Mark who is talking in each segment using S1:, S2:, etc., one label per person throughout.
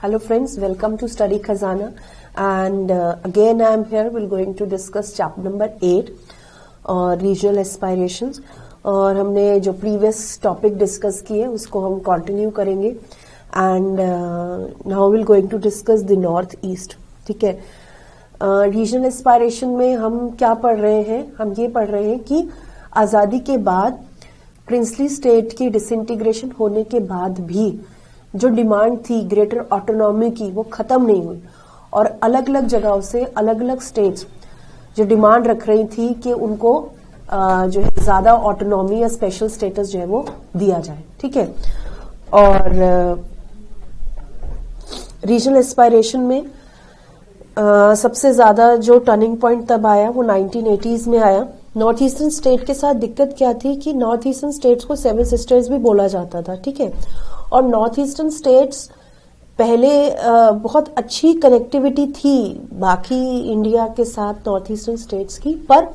S1: Hello friends, welcome to Study Khazana and again I am here. We're going to discuss chapter number 8 regional aspirations और हमने जो previous topic discuss किए उसको हम continue करेंगे and now we're going to discuss the north east. ठीक है, regional aspiration में हम क्या पढ़ रहे हैं? हम ये पढ़ रहे हैं कि आज़ादी के बाद प्रिंसली स्टेट की डिसइंटीग्रेशन होने के बाद भी जो डिमांड थी ग्रेटर ऑटोनॉमी की वो खत्म नहीं हुई और अलग अलग जगहों से अलग अलग स्टेट्स जो डिमांड रख रही थी कि उनको जो है ज्यादा ऑटोनॉमी या स्पेशल स्टेटस जो है वो दिया जाए. ठीक है, और रीजनल एस्पायरेशन में सबसे ज्यादा जो टर्निंग पॉइंट तब आया वो 1980s में आया. नॉर्थ ईस्टर्न स्टेट के साथ दिक्कत क्या थी कि नॉर्थ ईस्टर्न स्टेट्स को सेवन सिस्टर्स भी बोला जाता था. ठीक है, और नॉर्थ ईस्टर्न स्टेट्स पहले बहुत अच्छी कनेक्टिविटी थी बाकी इंडिया के साथ नॉर्थ ईस्टर्न स्टेट्स की, पर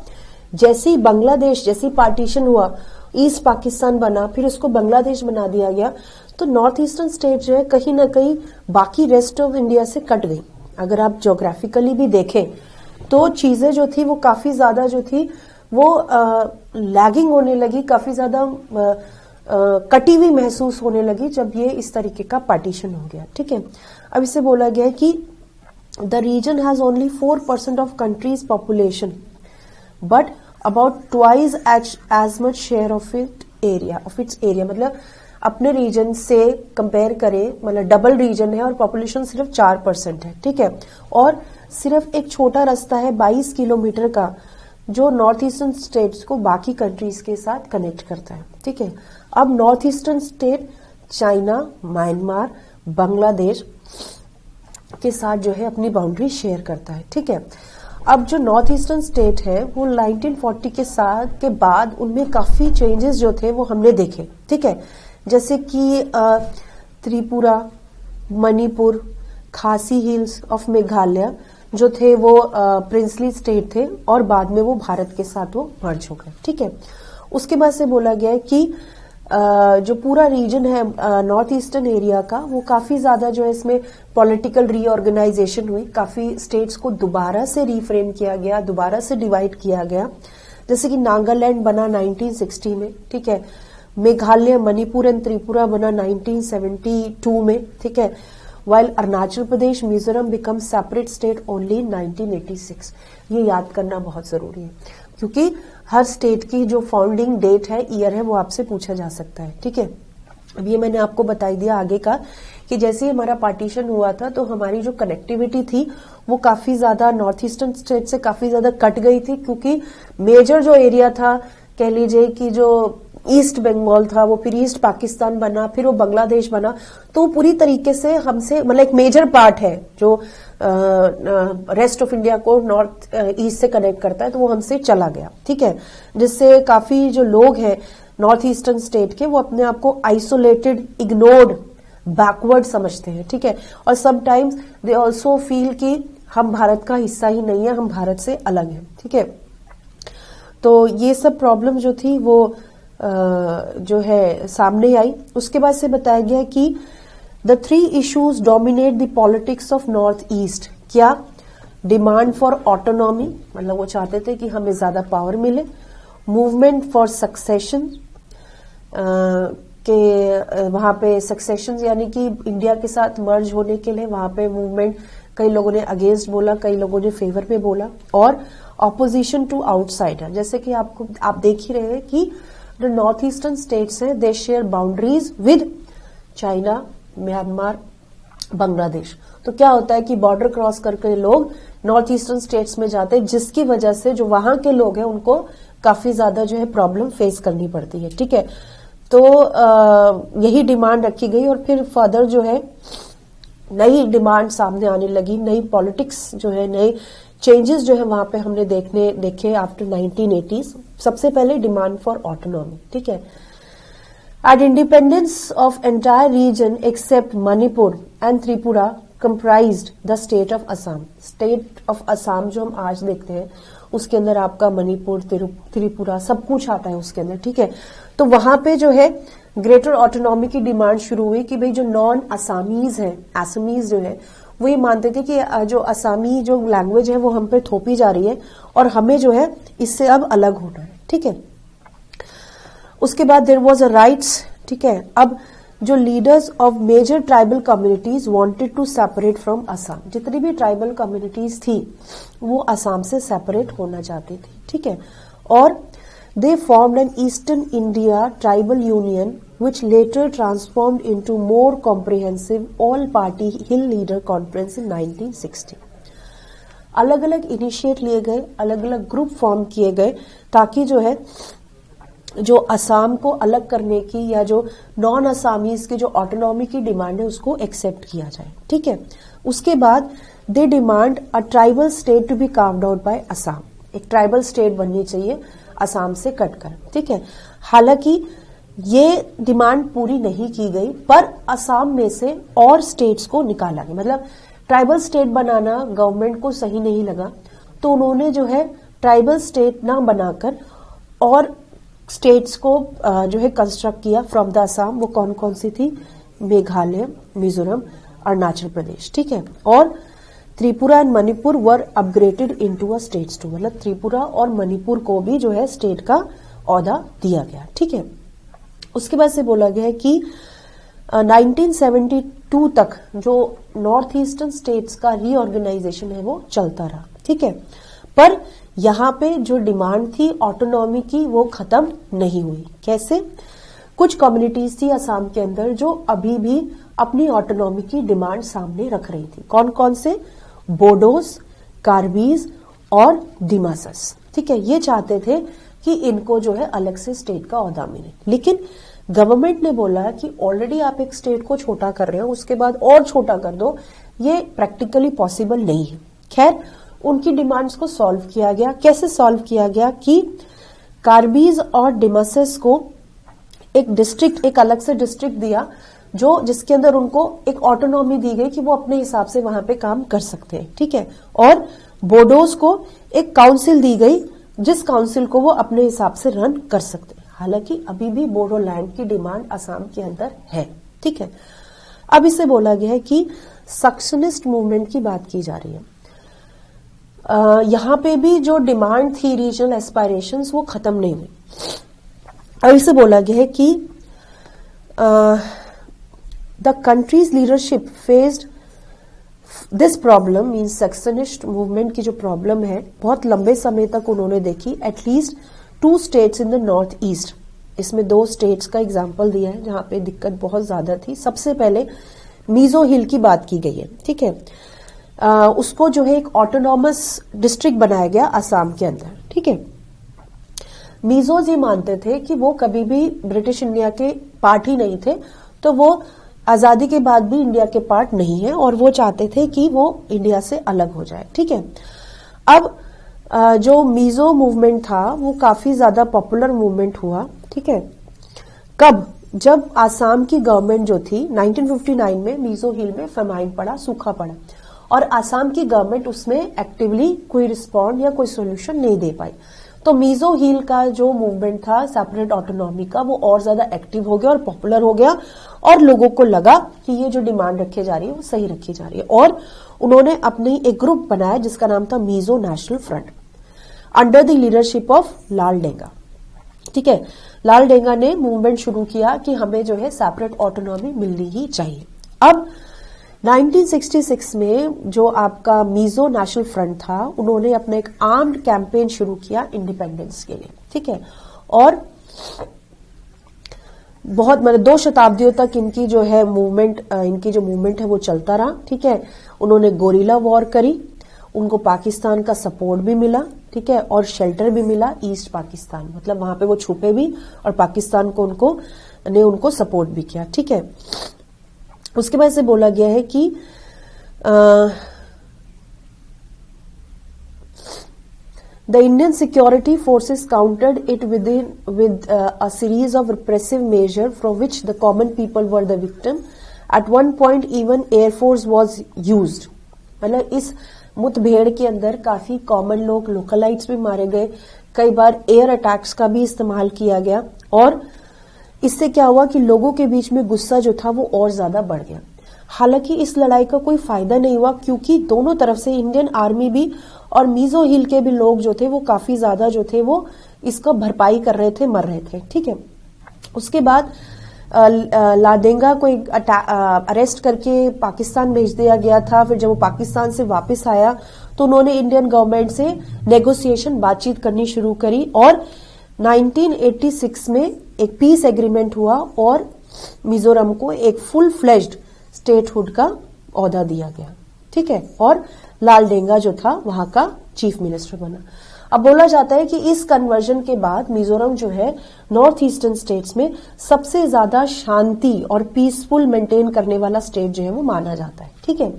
S1: जैसे ही बांग्लादेश जैसे पार्टीशन हुआ, ईस्ट पाकिस्तान बना, फिर उसको बांग्लादेश बना दिया गया, तो नॉर्थ ईस्टर्न स्टेट जो है कहीं ना कहीं बाकी रेस्ट ऑफ इंडिया से कट गई. अगर आप ज्योग्राफिकली भी देखें तो चीजें जो थी वो काफी ज्यादा जो थी वो लैगिंग होने लगी, काफी ज्यादा कटी हुई महसूस होने लगी जब ये इस तरीके का पार्टीशन हो गया. ठीक है, अब इसे बोला गया है कि the region has only 4% of countries population but about twice as much share of its area. मतलब अपने रीजन से कंपेयर करें, मतलब डबल रीजन है और पॉपुलेशन सिर्फ 4% है. ठीक है, और सिर्फ एक छोटा रास्ता है 22 किलोमीटर का जो नॉर्थ ईस्टर्न स्टेट्स को बाकी कंट्रीज के साथ कनेक्ट करता है. ठीक है, अब north eastern state China, Myanmar, Bangladesh के साथ जो है अपनी बाउंड्री शेयर करता है. ठीक है, अब जो नॉर्थ ईस्टर्न स्टेट है वो 1940 के बाद उनमें काफी चेंजेस जो थे वो हमने देखे. ठीक है, जैसे कि त्रिपुरा, मणिपुर, खासी हिल्स ऑफ मेघालय जो थे वो प्रिंसली स्टेट थे और बाद में वो भारत के साथ वो मर्ज हो गए. ठीक है, उसके बाद से बोला गया है कि जो पूरा रीजन है नॉर्थ ईस्टर्न एरिया का वो काफी ज्यादा जो है इसमें पॉलिटिकल रीऑर्गेनाइजेशन हुई, काफी स्टेट्स को दोबारा से रीफ्रेम किया गया, दोबारा से डिवाइड किया गया. जैसे कि नागालैंड बना 1960 में. ठीक है, मेघालय, मणिपुर एंड त्रिपुरा बना 1972 में. ठीक है, while Arunachal Pradesh, Mizoram become separate state only in 1986. ये याद करना बहुत जरूरी है क्योंकि हर स्टेट की जो फाउंडिंग डेट है, ईयर है, वो आपसे पूछा जा सकता है. ठीक है, अब ये मैंने आपको बताई दिया आगे का कि जैसे ही हमारा पार्टीशन हुआ था तो हमारी जो कनेक्टिविटी थी वो काफी ज्यादा नॉर्थ ईस्टर्न स्टेट से काफी ज्यादा कट गई थी क्योंकि मेजर जो एरिया था, कह लीजिए कि जो ईस्ट बंगाल था वो फिर ईस्ट पाकिस्तान बना, फिर वो बांग्लादेश बना, तो पूरी तरीके से हमसे मतलब एक मेजर पार्ट है जो रेस्ट ऑफ इंडिया को नॉर्थ ईस्ट से कनेक्ट करता है, तो वो हमसे चला गया. ठीक है, जिससे काफी जो लोग हैं नॉर्थ ईस्टर्न स्टेट के वो अपने आप को आइसोलेटेड, इग्नोर्ड, बैकवर्ड समझते हैं. ठीक है, और समटाइम्स दे ऑल्सो फील कि हम भारत का हिस्सा ही नहीं है, हम भारत से अलग हैं. ठीक है, तो ये सब प्रॉब्लम जो थी वो जो है सामने आई. उसके बाद से बताया गया कि the 3 issues dominate the politics of north east. क्या? डिमांड फॉर ऑटोनॉमी, मतलब वो चाहते थे कि हमें ज्यादा पावर मिले. मूवमेंट फॉर सक्सेशन, के वहां पे सक्सेशन यानी कि इंडिया के साथ मर्ज होने के लिए वहां पे मूवमेंट, कई लोगों ने अगेंस्ट बोला, कई लोगों ने फेवर में बोला. और ऑपोजिशन टू आउटसाइडर, जैसे कि आप देख ही रहे हैं कि जो नॉर्थ ईस्टर्न स्टेट्स हैं they share boundaries with China, Myanmar, Bangladesh. तो क्या होता है कि बॉर्डर क्रॉस करके लोग नॉर्थ ईस्टर्न स्टेट्स में जाते हैं, जिसकी वजह से जो वहां के लोग हैं उनको काफी ज्यादा जो है प्रॉब्लम फेस करनी पड़ती है. ठीक है, तो यही डिमांड रखी गई और फिर फर्दर जो है नई डिमांड सामने आने लगी, नई पॉलिटिक्स जो है, नए चेंजेस जो है वहां पे हमने देखे आफ्टर 1980s. सबसे पहले डिमांड फॉर ऑटोनॉमी. ठीक है, at independence of entire region except Manipur and Tripura comprised the state of Assam. State of Assam जो हम आज देखते हैं उसके अंदर आपका मणिपुर, त्रिपुरा सब कुछ आता है उसके अंदर. ठीक है, तो वहां पे जो है ग्रेटर ऑटोनॉमी की डिमांड शुरू हुई कि भाई जो नॉन असामीज हैं, असमीज जो है वो ये मानते थे कि जो असामी जो लैंग्वेज है वो हम पे थोपी जा रही है और हमें जो है इससे अब अलग होना है, ठीक है। उसके बाद देयर वाज अ राइट्स, ठीक है। अब जो leaders of major tribal communities wanted to separate from Assam, जितनी भी ट्राइबल कम्युनिटीज थी वो असम से सेपरेट होना चाहती थी, ठीक है। और they formed an Eastern India tribal union which later transformed into more comprehensive all-party Hill Leader Conference in 1960. अलग अलग इनिशिएट लिए गए, अलग अलग ग्रुप फॉर्म किए गए ताकि जो है जो असम को अलग करने की या जो नॉन असामीज की जो ऑटोनॉमी की डिमांड है उसको एक्सेप्ट किया जाए, ठीक है। उसके बाद they demand a tribal state to be carved out by Assam, एक ट्राइबल स्टेट बननी चाहिए असम से कटकर, ठीक है। हालांकि ये डिमांड पूरी नहीं की गई पर असम में से और स्टेट्स को निकाला गया, मतलब ट्राइबल स्टेट बनाना गवर्नमेंट को सही नहीं लगा तो उन्होंने जो है ट्राइबल स्टेट ना बनाकर और स्टेट्स को जो है कंस्ट्रक्ट किया फ्रॉम द असम। वो कौन कौन सी थी? मेघालय, मिजोरम, अरुणाचल प्रदेश, ठीक है। और Tripura and Manipur were upgraded into a states too, मतलब त्रिपुरा और मणिपुर को भी जो है स्टेट का ओहदा दिया गया, ठीक है। उसके बाद से बोला गया है कि 1972 तक जो नॉर्थ ईस्टर्न स्टेट्स का रीऑर्गेनाइजेशन है वो चलता रहा, ठीक है। पर यहाँ पे जो डिमांड थी ऑटोनॉमी की वो खत्म नहीं हुई। कैसे? कुछ कम्युनिटीज थी असम के अंदर जो अभी भी अपनी ऑटोनॉमी की डिमांड सामने रख रही थी। कौन कौन से? बोडोस, कार्बीज और दिमासस, ठीक है। ये चाहते थे कि इनको जो है अलग से स्टेट का ओहदा मिले, लेकिन गवर्नमेंट ने बोला कि ऑलरेडी आप एक स्टेट को छोटा कर रहे हो, उसके बाद और छोटा कर दो, ये प्रैक्टिकली पॉसिबल नहीं है। खैर, उनकी डिमांड्स को सॉल्व किया गया। कैसे सॉल्व किया गया कि कार्बीज और दिमासस को एक डिस्ट्रिक्ट, एक अलग से डिस्ट्रिक्ट दिया जो जिसके अंदर उनको एक ऑटोनॉमी दी गई कि वो अपने हिसाब से वहां पे काम कर सकते हैं, ठीक है। और बोडोस को एक काउंसिल दी गई जिस काउंसिल को वो अपने हिसाब से रन कर सकते हैं। हालांकि अभी भी बोडोलैंड की डिमांड असम के अंदर है, ठीक है। अब इसे बोला गया है कि सक्शनिस्ट मूवमेंट की बात की जा रही है। यहां पे भी जो डिमांड थी रीजनल एस्पायरेशंस वो खत्म नहीं हुई। अब इसे बोला गया है कि the country's leadership faced this problem, means secessionist movement की जो प्रॉब्लम है बहुत लंबे समय तक उन्होंने देखी। At least 2 states in the north east, इसमें 2 states का एग्जाम्पल दिया है जहां पे दिक्कत बहुत ज्यादा थी। सबसे पहले मीजो हिल की बात की गई है, ठीक है। उसको जो है एक ऑटोनॉमस डिस्ट्रिक्ट बनाया गया असम के अंदर, ठीक है। मीजोज ये मानते थे कि वो कभी भी ब्रिटिश इंडिया के पार्ट ही नहीं थे, तो वो आजादी के बाद भी इंडिया के पार्ट नहीं है और वो चाहते थे कि वो इंडिया से अलग हो जाए, ठीक है। अब जो मीजो मूवमेंट था वो काफी ज्यादा पॉपुलर मूवमेंट हुआ, ठीक है। कब? जब आसाम की गवर्नमेंट जो थी 1959 में मीजो हिल में फेमाइन पड़ा, सूखा पड़ा और आसाम की गवर्नमेंट उसमें एक्टिवली कोई रिस्पॉन्ड या कोई सोल्यूशन नहीं दे पाई। तो मीजो हिल का जो मूवमेंट था सेपरेट ऑटोनॉमी का वो और ज्यादा एक्टिव हो गया और पॉपुलर हो गया और लोगों को लगा कि ये जो डिमांड रखी जा रही है वो सही रखी जा रही है और उन्होंने अपनी एक ग्रुप बनाया जिसका नाम था Mizo national front under the leadership of Lal Denga, ठीक है। लाल डेंगा ने मूवमेंट शुरू किया कि हमें जो है सेपरेट ऑटोनॉमी मिलनी ही चाहिए। अब 1966 में जो आपका मीजो नेशनल फ्रंट था उन्होंने अपना एक आर्म्ड कैंपेन शुरू किया इंडिपेंडेंस के लिए, ठीक है। और बहुत मतलब 2 शताब्दियों तक इनकी जो है मूवमेंट, इनकी जो मूवमेंट है वो चलता रहा, ठीक है। उन्होंने गोरिल्ला वॉर करी, उनको पाकिस्तान का सपोर्ट भी मिला, ठीक है, और शेल्टर भी मिला ईस्ट पाकिस्तान, मतलब वहां पे वो छुपे भी और पाकिस्तान को उनको सपोर्ट भी किया, ठीक है। उसके बाद से बोला गया है कि the Indian security forces countered it with a series of repressive measures from which the common people were the victim. At one point even air force was used. मतलब इस मुठभेड़ के अंदर काफी कॉमन लोग, लोकलाइट्स भी मारे गए, कई बार एयर अटैक्स का भी इस्तेमाल किया गया और इससे क्या हुआ कि लोगों के बीच में गुस्सा जो था वो और ज्यादा बढ़ गया। हालांकि इस लड़ाई का कोई फायदा नहीं हुआ, क्योंकि दोनों तरफ से इंडियन आर्मी भी और मिजो हिल के भी लोग जो थे वो काफी ज्यादा जो थे वो इसका भरपाई कर रहे थे, मर रहे थे। ठीक है, उसके बाद लादेंगा को अरेस्ट करके पाकिस्तान भेज दिया गया था। फिर जब वो पाकिस्तान से वापस आया तो उन्होंने इंडियन गवर्नमेंट से नेगोशिएशन, बातचीत करनी शुरू करी और 1986 में एक पीस एग्रीमेंट हुआ और मिजोरम को एक फुल फ्लेज्ड स्टेटहुड का ओहदा दिया गया। ठीक है, और लालडेंगा जो था वहां का चीफ मिनिस्टर बना। अब बोला जाता है कि इस कन्वर्जन के बाद मिजोरम जो है नॉर्थ ईस्टर्न स्टेट्स में सबसे ज्यादा शांति और पीसफुल मेंटेन करने वाला स्टेट जो है वो माना जाता है। ठीक है,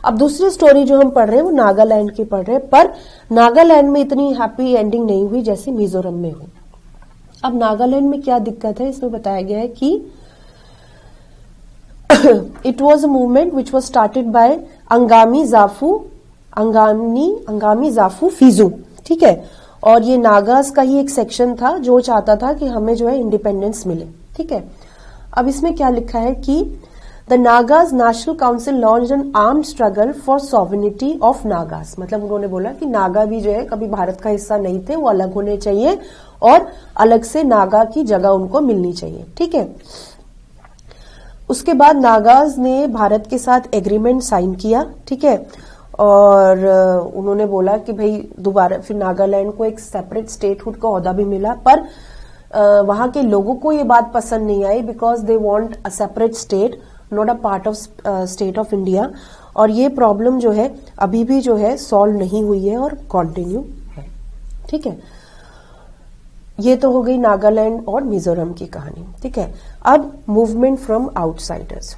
S1: अब दूसरी स्टोरी जो हम पढ़ रहे हैं वो नागालैंड की पढ़ रहे हैं, पर नागालैंड में इतनी हैप्पी एंडिंग नहीं हुई जैसी मिजोरम में हुई। अब नागालैंड में क्या दिक्कत है, इसमें बताया गया है कि it was a movement which was started by Angami जाफू फिजू। ठीक है, और ये नागास का ही एक सेक्शन था जो चाहता था कि हमें जो है इंडिपेंडेंस मिले। ठीक है, अब इसमें क्या लिखा है कि the Nagas national council launched N armed struggle for sovereignty of Nagas. मतलब उन्होंने बोला कि नागा भी जो है कभी भारत का हिस्सा नहीं थे, वो अलग होने चाहिए और अलग से नागा की जगह उनको मिलनी चाहिए। ठीक है, उसके बाद नागाज ने भारत के साथ एग्रीमेंट साइन किया। ठीक है, और उन्होंने बोला कि भाई दोबारा फिर नागालैंड को एक सेपरेट स्टेटहुड का ओहदा भी मिला, पर वहां के लोगों को ये बात पसंद नहीं आई, because they want a separate state, not a part of state of India. और ये प्रॉब्लम जो है अभी भी जो है सॉल्व नहीं हुई है और कंटिन्यू है। ठीक है, ये तो हो गई नागालैंड और मिजोरम की कहानी। ठीक है, अब मूवमेंट फ्रॉम आउटसाइडर्स।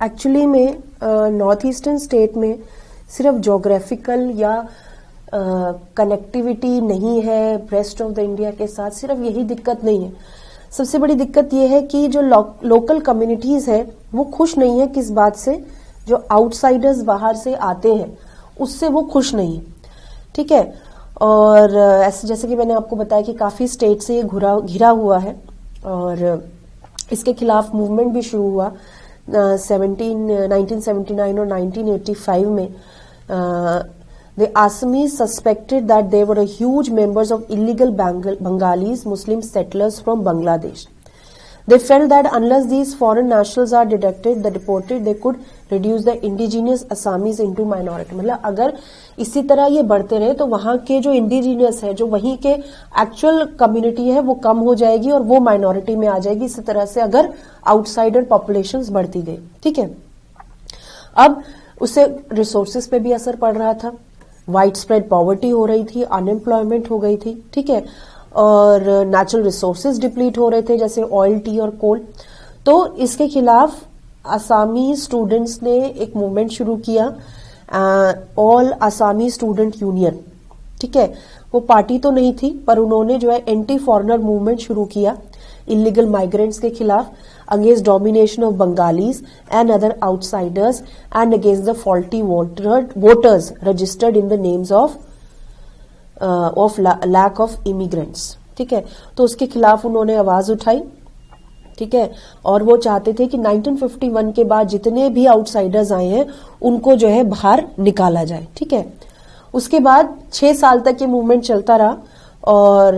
S1: एक्चुअली में नॉर्थ ईस्टर्न स्टेट में सिर्फ ज्योग्राफिकल या कनेक्टिविटी नहीं है रेस्ट ऑफ द इंडिया के साथ, सिर्फ यही दिक्कत नहीं है। सबसे बड़ी दिक्कत यह है कि जो लोकल कम्युनिटीज है वो खुश नहीं है। किस बात से? जो आउटसाइडर्स बाहर से आते हैं उससे वो खुश नहीं है। ठीक है, और ऐसे जैसे कि मैंने आपको बताया कि काफी स्टेट से ये घिरा हुआ है और इसके खिलाफ मूवमेंट भी शुरू हुआ 1979 और 1985 में। The Assamese suspected that they were a huge members of illegal Bengalis, Muslim settlers from Bangladesh. They felt that unless these foreign nationals are deported, they could reduce the indigenous Assamese into minority. मतलब अगर इसी तरह ये बढ़ते रहे तो वहां के जो इंडिजिनियस है, जो वहीं के एक्चुअल कम्युनिटी है, वो कम हो जाएगी और वो माइनॉरिटी में आ जाएगी। इसी तरह से अगर आउटसाइडर पॉपुलेशंस बढ़ती गई। ठीक है, अब उससे रिसोर्सेज पे भी असर पड़ रहा था, वाइड स्प्रेड पॉवर्टी हो रही थी, अनएम्प्लॉयमेंट हो गई थी। ठीक है, और नेचुरल रिसोर्सेज डिप्लीट हो रहे थे जैसे ऑयल, टी और कोल। तो इसके खिलाफ आसामी स्टूडेंट्स ने एक मूवमेंट शुरू किया, ऑल आसामी स्टूडेंट यूनियन। ठीक है, वो पार्टी तो नहीं थी पर उन्होंने जो है एंटी फॉरेनर मूवमेंट शुरू किया इलीगल माइग्रेंट्स के खिलाफ, against domination of Bengalis and other outsiders and against the faulty voters registered in the names of lack of immigrants. ठीक है, तो उसके खिलाफ उन्होंने आवाज उठाई। ठीक है, और वो चाहते थे कि 1951 के बाद जितने भी आउटसाइडर्स आए हैं उनको जो है बाहर निकाला जाए। ठीक है, उसके बाद 6 साल तक ये मूवमेंट चलता रहा और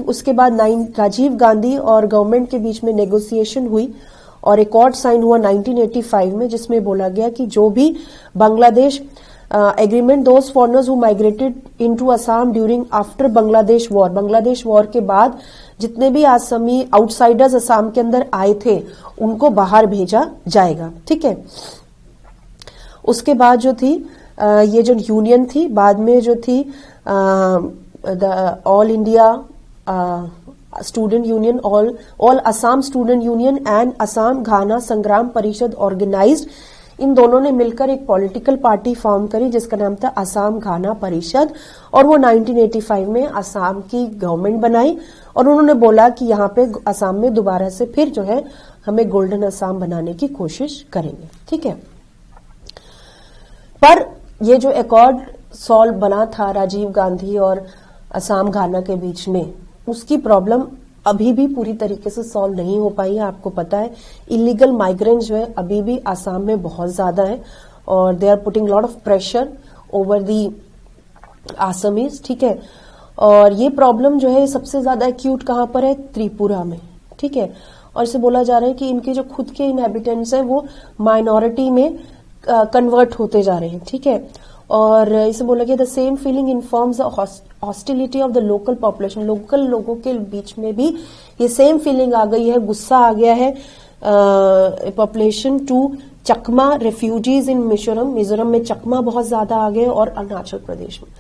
S1: उसके बाद राजीव गांधी और गवर्नमेंट के बीच में नेगोशिएशन हुई और एक अकॉर्ड साइन हुआ 1985 में, जिसमें बोला गया कि जो भी Bangladesh agreement, those foreigners who migrated into Assam during after Bangladesh war के बाद जितने भी आसामी आउटसाइडर्स असम के अंदर आए थे उनको बाहर भेजा जाएगा। ठीक है, उसके बाद जो थी ये जो यूनियन थी, बाद में जो थी all India student union, all Assam student union and Assam Gana Sangram Parishad organised, इन दोनों ने मिलकर एक पॉलिटिकल पार्टी फॉर्म करी जिसका नाम था असम घाना परिषद, और वो 1985 में असम की गवर्नमेंट बनाई और उन्होंने बोला कि यहाँ पे असम में दोबारा से फिर जो है हमें गोल्डन असम बनाने की कोशिश करेंगे। ठीक है, पर ये जो एकॉर्ड सॉल्व बना था राजीव गांधी और असम घाना के बीच में, उसकी प्रॉब्लम अभी भी पूरी तरीके से सॉल्व नहीं हो पाई है। आपको पता है इलीगल माइग्रेंट जो है अभी भी आसाम में बहुत ज्यादा है और they are putting lot of pressure over the Assamese, ठीक है। और ये प्रॉब्लम जो है सबसे ज्यादा एक्यूट कहां पर है, त्रिपुरा में, ठीक है। और इसे बोला जा रहा है कि इनके जो खुद के इनहेबिटेंट्स हैं वो माइनॉरिटी में कन्वर्ट होते जा रहे हैं, ठीक है। और इसे बोला गया the same feeling informs the hostility of the local population, local लोगों के बीच में भी ये सेम फीलिंग आ गई है, गुस्सा आ गया है पॉपुलेशन टू चकमा रेफ्यूजीज इन मिजोरम में चकमा बहुत ज्यादा आ गए और अरुणाचल प्रदेश में।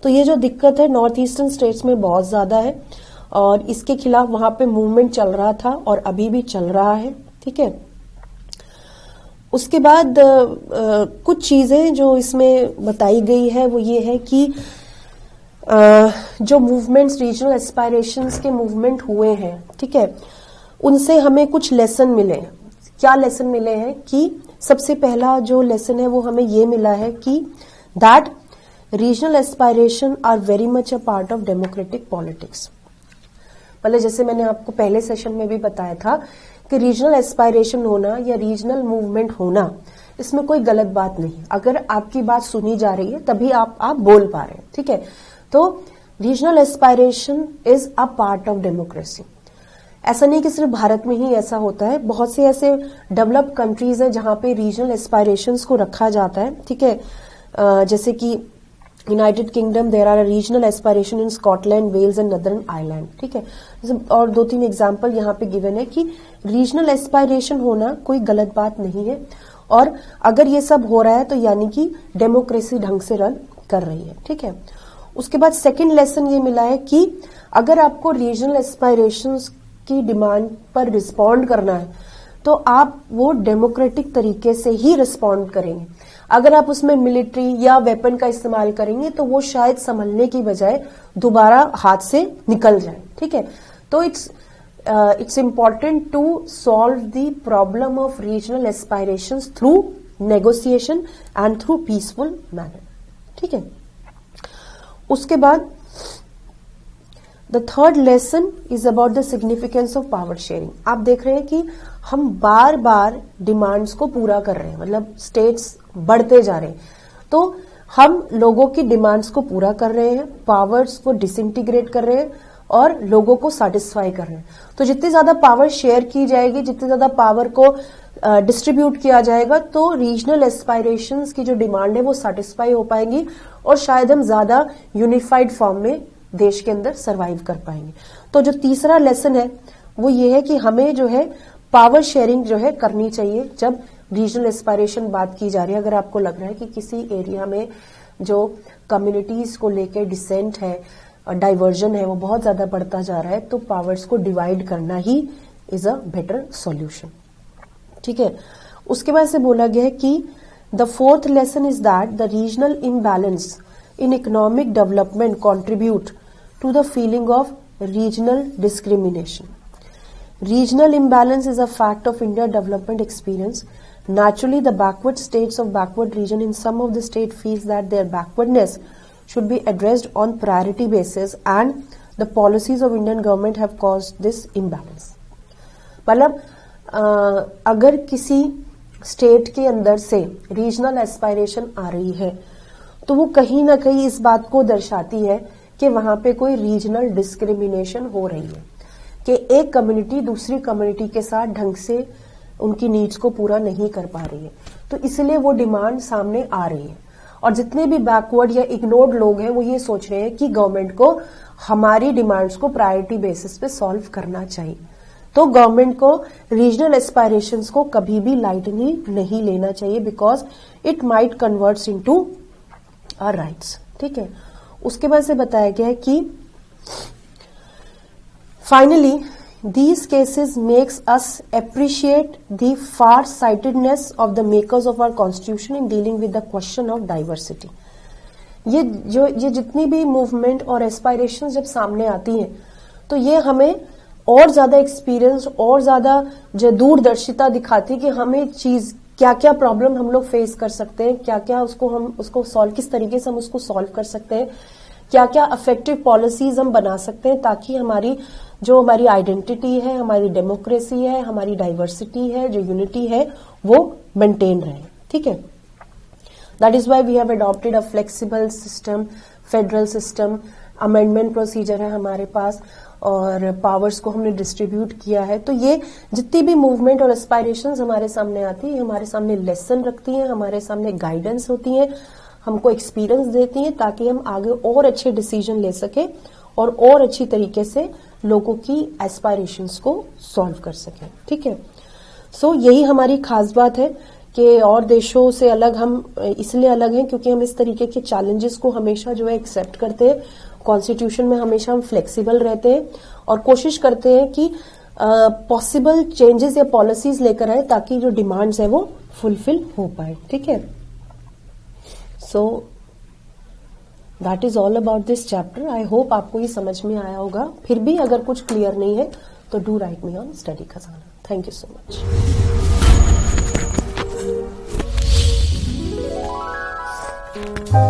S1: तो ये जो दिक्कत है नॉर्थ ईस्टर्न स्टेट्स में बहुत ज्यादा है और इसके खिलाफ वहां पे मूवमेंट चल रहा था और अभी भी चल रहा है, ठीक है। उसके बाद कुछ चीजें जो इसमें बताई गई है वो ये है कि जो मूवमेंट्स रीजनल एस्पायरेशंस के मूवमेंट हुए हैं, ठीक है, उनसे हमें कुछ लेसन मिले। क्या लेसन मिले हैं कि सबसे पहला जो लेसन है वो हमें ये मिला है कि that regional aspiration are very much a part of democratic politics. मतलब जैसे मैंने आपको पहले सेशन में भी बताया था कि रीजनल एस्पायरेशन होना या रीजनल मूवमेंट होना इसमें कोई गलत बात नहीं। अगर आपकी बात सुनी जा रही है तभी आप बोल पा रहे हैं, ठीक है। तो regional aspiration is a part of democracy. ऐसा नहीं कि सिर्फ भारत में ही ऐसा होता है, बहुत से ऐसे डेवलप्ड कंट्रीज हैं जहां पे रीजनल एस्पायरेशंस को रखा जाता है, ठीक है। जैसे कि United Kingdom there are regional aspiration in Scotland, Wales and Northern Ireland, ठीक है। और 2-3 एग्जांपल यहाँ पे गिवन है कि रीजनल एस्पायरेशन होना कोई गलत बात नहीं है और अगर ये सब हो रहा है तो यानी कि डेमोक्रेसी ढंग से रन कर रही है, ठीक है। उसके बाद सेकेंड लेसन ये मिला है कि अगर आपको रीजनल एस्पायरेशंस की डिमांड पर रिस्पॉन्ड करना है तो आप वो डेमोक्रेटिक तरीके से ही रिस्पॉन्ड करेंगे। अगर आप उसमें मिलिट्री या वेपन का इस्तेमाल करेंगे तो वो शायद संभलने की बजाय दोबारा हाथ से निकल जाए, ठीक है। तो it's important to solve the problem of regional aspirations through negotiation and through peaceful manner, ठीक है। उसके बाद the third lesson is about the significance of power sharing. आप देख रहे हैं कि हम बार बार डिमांड्स को पूरा कर रहे हैं, मतलब स्टेट्स बढ़ते जा रहे हैं तो हम लोगों की डिमांड्स को पूरा कर रहे हैं, पावर्स को डिसइंटीग्रेट कर रहे हैं और लोगों को सेटिस्फाई कर रहे हैं। तो जितनी ज्यादा पावर शेयर की जाएगी, जितनी ज्यादा पावर को डिस्ट्रीब्यूट किया जाएगा तो रीजनल एस्पायरेशंस की जो डिमांड है वो सेटिस्फाई हो पाएंगी और शायद हम ज्यादा यूनिफाइड फॉर्म में देश के अंदर सरवाइव कर पाएंगे। तो जो तीसरा लेसन है वो ये है कि हमें जो है पावर शेयरिंग जो है करनी चाहिए जब रीजनल एस्पायरेशन बात की जा रही है। अगर आपको लग रहा है कि किसी एरिया में जो कम्युनिटीज को लेकर डिसेंट है, डाइवर्जन है, वो बहुत ज्यादा बढ़ता जा रहा है तो पावर्स को डिवाइड करना he is a better solution, ठीक है। उसके बाद से बोला गया है कि the fourth lesson is that the regional imbalance in economic development contribute to the feeling of regional discrimination. Regional imbalance is a fact of India development experience. Naturally, the backward states of backward region in some of the state feels that their backwardness should be addressed on priority basis and the policies of Indian government have caused this imbalance. मतलब अगर किसी state के अंदर से regional aspiration आ रही है तो वो कहीं ना कहीं इस बात को दर्शाती है कि वहां पे कोई रीजनल डिस्क्रिमिनेशन हो रही है, कि एक कम्युनिटी दूसरी कम्युनिटी के साथ ढंग से उनकी नीड्स को पूरा नहीं कर पा रही है, तो इसलिए वो डिमांड सामने आ रही है। और जितने भी बैकवर्ड या इग्नोर्ड लोग हैं वो ये सोच रहे हैं कि गवर्नमेंट को हमारी डिमांड्स को प्रायोरिटी बेसिस पे सॉल्व करना चाहिए। तो गवर्नमेंट को रीजनल एस्पायरेशंस को कभी भी लाइटली नहीं लेना चाहिए because it might converts into our rights, ठीक है। उसके बाद से बताया गया है कि finally these cases makes us appreciate the far-sightedness of the makers of our constitution in dealing with the question of diversity. ये जितनी भी मूवमेंट और एस्पायरेशन जब सामने आती हैं तो ये हमें और ज्यादा एक्सपीरियंस और ज्यादा जो दूरदर्शिता दिखाती है कि हमें चीज क्या क्या प्रॉब्लम हम लोग फेस कर सकते हैं, क्या क्या उसको सॉल्व, किस तरीके से हम उसको सॉल्व कर सकते हैं, क्या क्या इफेक्टिव पॉलिसीज हम बना सकते हैं ताकि हमारी जो हमारी आइडेंटिटी है, हमारी डेमोक्रेसी है, हमारी डाइवर्सिटी है, जो यूनिटी है, वो मेंटेन रहे। ठीक है, that is why we have adopted a flexible system, federal system, amendment procedure है हमारे पास, और पावर्स को हमने डिस्ट्रीब्यूट किया है। तो ये जितनी भी मूवमेंट और एस्पायरेशंस हमारे सामने आती है, हमारे सामने लेसन रखती हैं, हमारे सामने गाइडेंस होती हैं, हमको एक्सपीरियंस देती हैं, ताकि हम आगे और अच्छे डिसीजन ले सके और अच्छी तरीके से लोगों की एस्पायरेशंस को सॉल्व कर सकें। ठीक है, सो यही हमारी खास बात है कि और देशों से अलग हम इसलिए अलग हैं क्योंकि हम इस तरीके के चैलेंजेस को हमेशा जो है एक्सेप्ट करते हैं। कॉन्स्टिट्यूशन में हमेशा हम फ्लेक्सिबल रहते हैं और कोशिश करते हैं कि पॉसिबल चेंजेस या पॉलिसीज लेकर आए ताकि जो डिमांड्स है वो फुलफिल हो पाए। ठीक है, so that is all about this chapter. I hope आपको ये समझ में आया होगा। फिर भी अगर कुछ क्लियर नहीं है तो do write me on study Khazana. Thank you so much.